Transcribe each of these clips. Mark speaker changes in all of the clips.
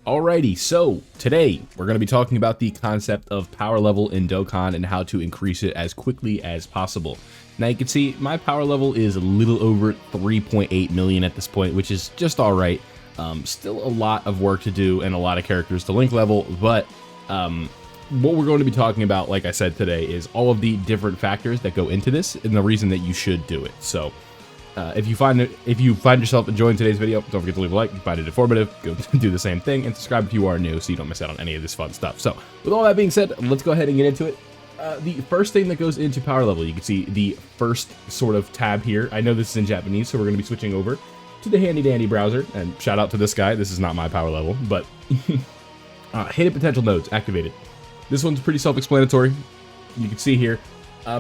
Speaker 1: Alrighty, so today we're going to be talking about the concept of power level in Dokkan and how to increase it as quickly as possible. Now you can see my power level is a little over 3.8 million at this point, which is just alright. Still a lot of work to do and a lot of characters to link level, but what we're going to be talking about, like I said today, is all of the different factors that go into this and the reason that you should do it. So if you find yourself enjoying today's video, don't forget to leave a like. If you find it informative, go do the same thing, and subscribe if you are new so you don't miss out on any of this fun stuff. So with all that being said, let's go ahead and get into it. The first thing that goes into power level, you can see the first sort of tab here. I know this is in Japanese, so we're going to be switching over to the handy dandy browser, and shout out to this guy. This is not my power level, but hidden potential nodes activated. This one's pretty self-explanatory. You can see here.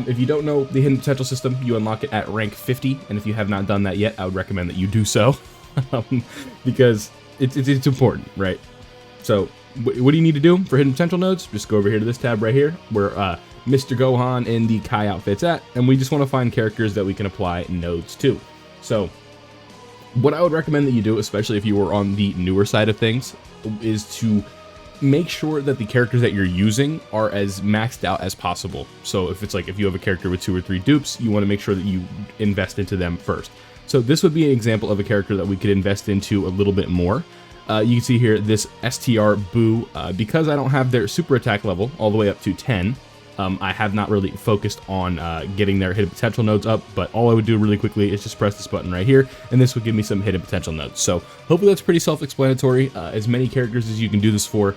Speaker 1: If you don't know the hidden potential system, you unlock it at rank 50, and if you have not done that yet, I would recommend that you do so, because it's important, right? So, what do you need to do for hidden potential nodes? Just go over here to this tab right here, where Mr. Gohan in the Kai outfit's at, and we just want to find characters that we can apply nodes to. So, what I would recommend that you do, especially if you are on the newer side of things, is to make sure that the characters that you're using are as maxed out as possible. So if you have a character with 2 or 3 dupes, you want to make sure that you invest into them first. So this would be an example of a character that we could invest into a little bit more. You can see here this STR Boo, because I don't have their super attack level all the way up to 10, I have not really focused on getting their hidden potential nodes up, but all I would do really quickly is just press this button right here, and this would give me some hidden potential nodes. So hopefully that's pretty self-explanatory. As many characters as you can do this for.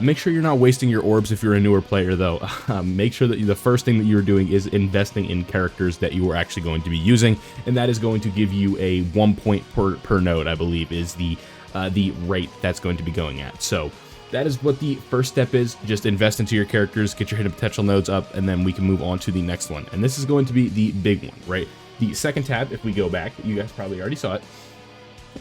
Speaker 1: Make sure you're not wasting your orbs if you're a newer player, though. Make sure that the first thing that you're doing is investing in characters that you are actually going to be using, and that is going to give you a 1 point per node, I believe, is the rate that's going to be going at. So that is what the first step is. Just invest into your characters, get your hidden potential nodes up, and then we can move on to the next one. And this is going to be the big one, right? The second tab, if we go back, you guys probably already saw it,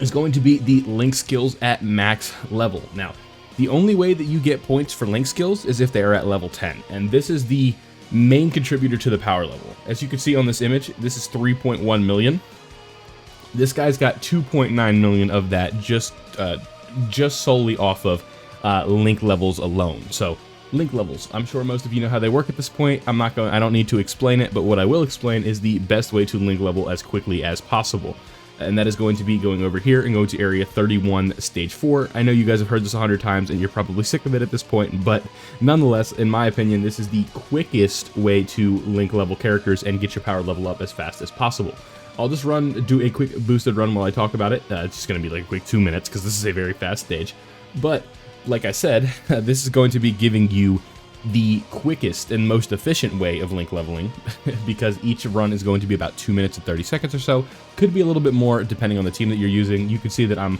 Speaker 1: is going to be the link skills at max level. Now, the only way that you get points for link skills is if they are at level 10, and this is the main contributor to the power level. As you can see on this image, this is 3.1 million. This guy's got 2.9 million of that just solely off of link levels alone. So link levels, I'm sure most of you know how they work at this point. I don't need to explain it, but what I will explain is the best way to link level as quickly as possible. And that is going to be going over here and going to area 31 stage 4. I know you guys have heard this 100 times and you're probably sick of it at this point, but nonetheless, in my opinion, this is the quickest way to link level characters and get your power level up as fast as possible. I'll just do a quick boosted run while I talk about it. It's just going to be like a quick 2 minutes because this is a very fast stage. But like I said, this is going to be giving you the quickest and most efficient way of link leveling because each run is going to be about 2 minutes and 30 seconds or so. Could be a little bit more depending on the team that you're using. You can see that I'm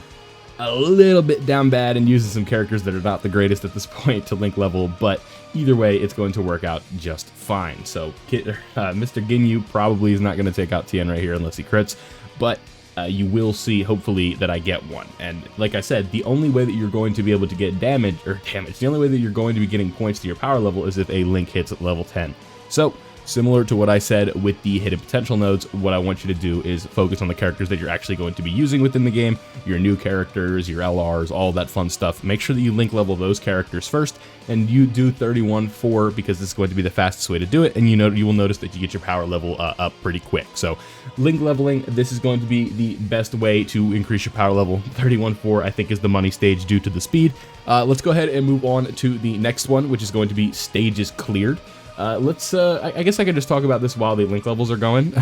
Speaker 1: a little bit down bad and using some characters that are not the greatest at this point to link level, but either way it's going to work out just fine. So Mr. Ginyu probably is not going to take out Tien right here unless he crits, but you will see, hopefully, that I get one. And like I said, the only way that you're going to be able to get damage, the only way that you're going to be getting points to your power level is if a link hits at level 10. So, similar to what I said with the hidden potential nodes, what I want you to do is focus on the characters that you're actually going to be using within the game, your new characters, your LRs, all that fun stuff. Make sure that you link level those characters first, and you do 31-4 because this is going to be the fastest way to do it, and you will notice that you get your power level up pretty quick. So, link leveling, this is going to be the best way to increase your power level. 31-4, I think, is the money stage due to the speed. Let's go ahead and move on to the next one, which is going to be stages cleared. I guess I can just talk about this while the link levels are going,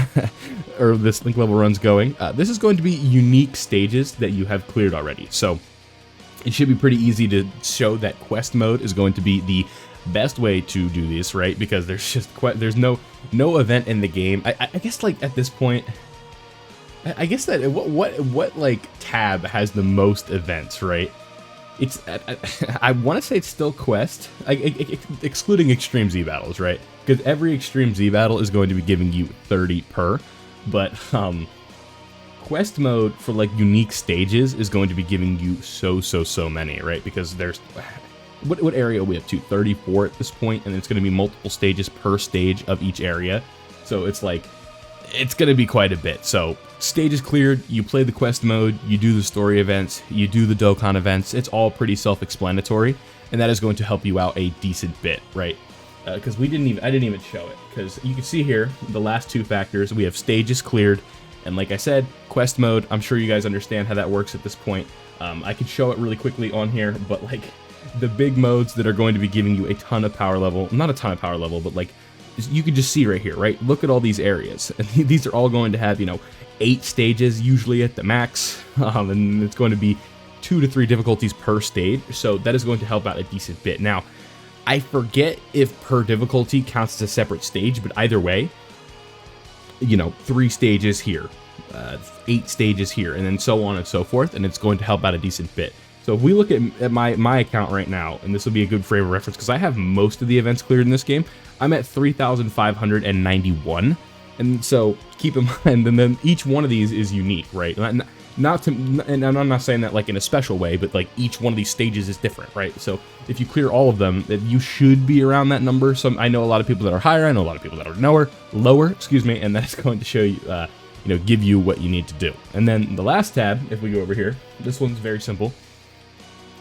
Speaker 1: or this link level run's going. This is going to be unique stages that you have cleared already. So it should be pretty easy to show that quest mode is going to be the best way to do this, right? Because there's no event in the game. I guess like at this point, I guess that what like tab has the most events, right? It's I want to say it's still quest, excluding extreme Z battles, right? Because every extreme Z battle is going to be giving you 30 per, but quest mode for like unique stages is going to be giving you so many, right? Because there's what area are we up to? 34 at this point, and it's going to be multiple stages per stage of each area, so it's like it's going to be quite a bit. So Stage is cleared, you play the quest mode, you do the story events, you do the Dokkan events. It's all pretty self-explanatory, and that is going to help you out a decent bit, right? Because I didn't even show it, because you can see here the last two factors. We have stages cleared, and like I said, quest mode. I'm sure you guys understand how that works at this point. I could show it really quickly on here, but like the big modes that are going to be giving you a ton of power level, not a ton of power level, but like you can just see right here, right? Look at all these areas. These are all going to have, 8 stages usually at the max, and it's going to be 2 to 3 difficulties per stage, so that is going to help out a decent bit. Now, I forget if per difficulty counts as a separate stage, but either way, 3 stages here, 8 stages here, and then so on and so forth, and it's going to help out a decent bit. So if we look at my account right now, and this will be a good frame of reference because I have most of the events cleared in this game, I'm at 3,591, and so keep in mind, and then each one of these is unique, right? And I'm not saying that like in a special way, but like each one of these stages is different, right? So if you clear all of them, you should be around that number. So I know a lot of people that are higher, I know a lot of people that are lower, excuse me, and that's going to show you, give you what you need to do. And then the last tab, if we go over here, this one's very simple.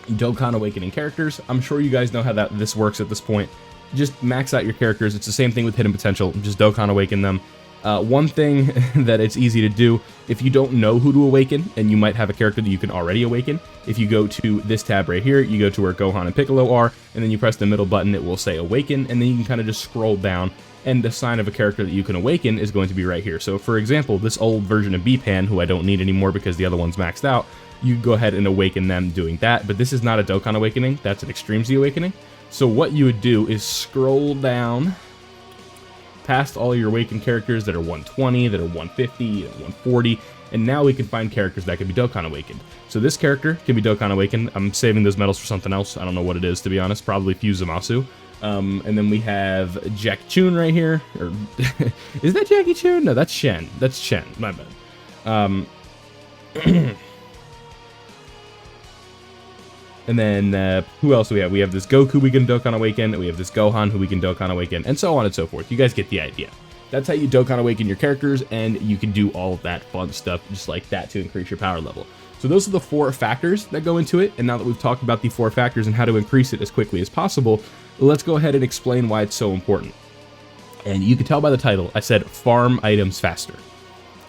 Speaker 1: Dokkan Awakening characters. I'm sure you guys know how this works at this point. Just max out your characters. It's the same thing with hidden potential. Just Dokkan Awaken them. One thing that it's easy to do, if you don't know who to awaken, and you might have a character that you can already awaken, if you go to this tab right here, you go to where Gohan and Piccolo are, and then you press the middle button, it will say awaken, and then you can kind of just scroll down, and the sign of a character that you can awaken is going to be right here. So for example, this old version of B-Pan, who I don't need anymore because the other one's maxed out, you go ahead and awaken them doing that, but this is not a Dokkan Awakening, that's an Extreme Z Awakening. So what you would do is scroll down past all your awakened characters that are 120, that are 150, 140, and now we can find characters that can be Dokkan Awakened. So this character can be Dokkan Awakened. I'm saving those medals for something else. I don't know what it is, to be honest. Probably Fuse Zamasu. And then we have Jackie Chun right here. Or is that Jackie Chun? No, that's Shen. That's Shen. My bad. And then, who else do we have? We have this Goku we can Dokkan Awaken, we have this Gohan who we can Dokkan Awaken, and so on and so forth. You guys get the idea. That's how you Dokkan Awaken your characters, and you can do all of that fun stuff just like that to increase your power level. So those are the 4 factors that go into it, and now that we've talked about the 4 factors and how to increase it as quickly as possible, let's go ahead and explain why it's so important. And you can tell by the title, I said farm items faster.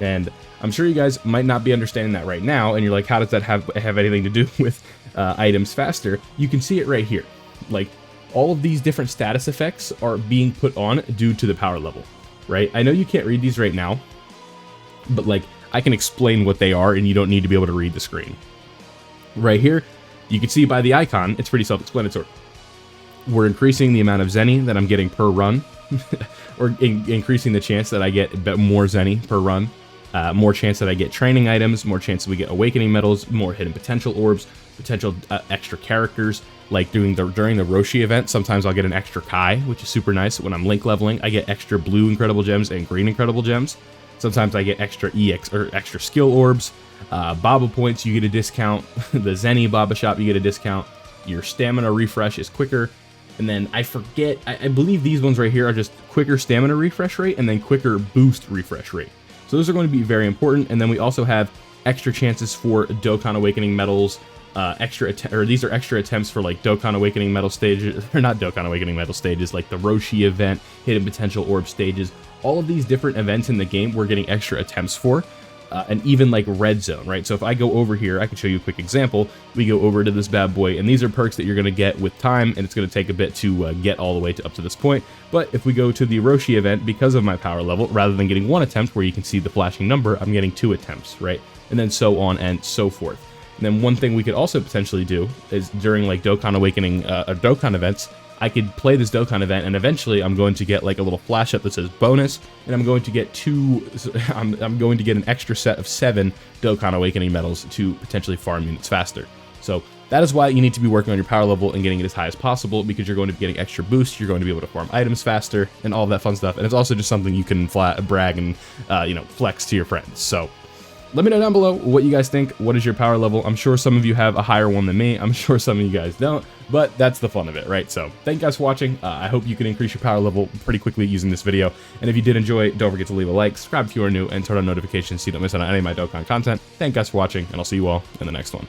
Speaker 1: And I'm sure you guys might not be understanding that right now, and you're like, how does that have anything to do with items faster? You can see it right here. Like, all of these different status effects are being put on due to the power level, right? I know you can't read these right now, but like, I can explain what they are, and you don't need to be able to read the screen. Right here, you can see by the icon, it's pretty self-explanatory. We're increasing the amount of Zenny that I'm getting per run, or increasing the chance that I get more Zenny per run. More chance that I get training items, more chance that we get awakening medals, more hidden potential orbs, potential extra characters. Like during the Roshi event, sometimes I'll get an extra Kai, which is super nice. When I'm link leveling, I get extra blue incredible gems and green incredible gems. Sometimes I get extra EX or extra skill orbs. Baba points, you get a discount. The Zenny Baba shop, you get a discount. Your stamina refresh is quicker. And then I forget, I believe these ones right here are just quicker stamina refresh rate and then quicker boost refresh rate. So those are going to be very important. And then we also have extra chances for Dokkan Awakening medals, these are extra attempts for like Dokkan Awakening medal stages, or not Dokkan Awakening medal stages, like the Roshi event, hidden potential orb stages. All of these different events in the game we're getting extra attempts for. And even like red zone, right? So if I go over here, I can show you a quick example. We go over to this bad boy, and these are perks that you're going to get with time, and it's going to take a bit to get all the way up to this point. But if we go to the Roshi event, because of my power level, rather than getting 1 attempt where you can see the flashing number, I'm getting 2 attempts, right? And then so on and so forth. And then one thing we could also potentially do is during like Dokkan Awakening or Dokkan events, I could play this Dokkan event, and eventually I'm going to get like a little flash up that says bonus, and I'm going to get I'm going to get an extra set of 7 Dokkan Awakening medals to potentially farm units faster. So that is why you need to be working on your power level and getting it as high as possible, because you're going to be getting extra boosts, you're going to be able to farm items faster, and all that fun stuff. And it's also just something you can brag and flex to your friends. So let me know down below what you guys think. What is your power level? I'm sure some of you have a higher one than me. I'm sure some of you guys don't, but that's the fun of it, right? So thank you guys for watching. I hope you can increase your power level pretty quickly using this video. And if you did enjoy, don't forget to leave a like, subscribe if you are new, and turn on notifications so you don't miss out on any of my Dokkan content. Thank you guys for watching, and I'll see you all in the next one.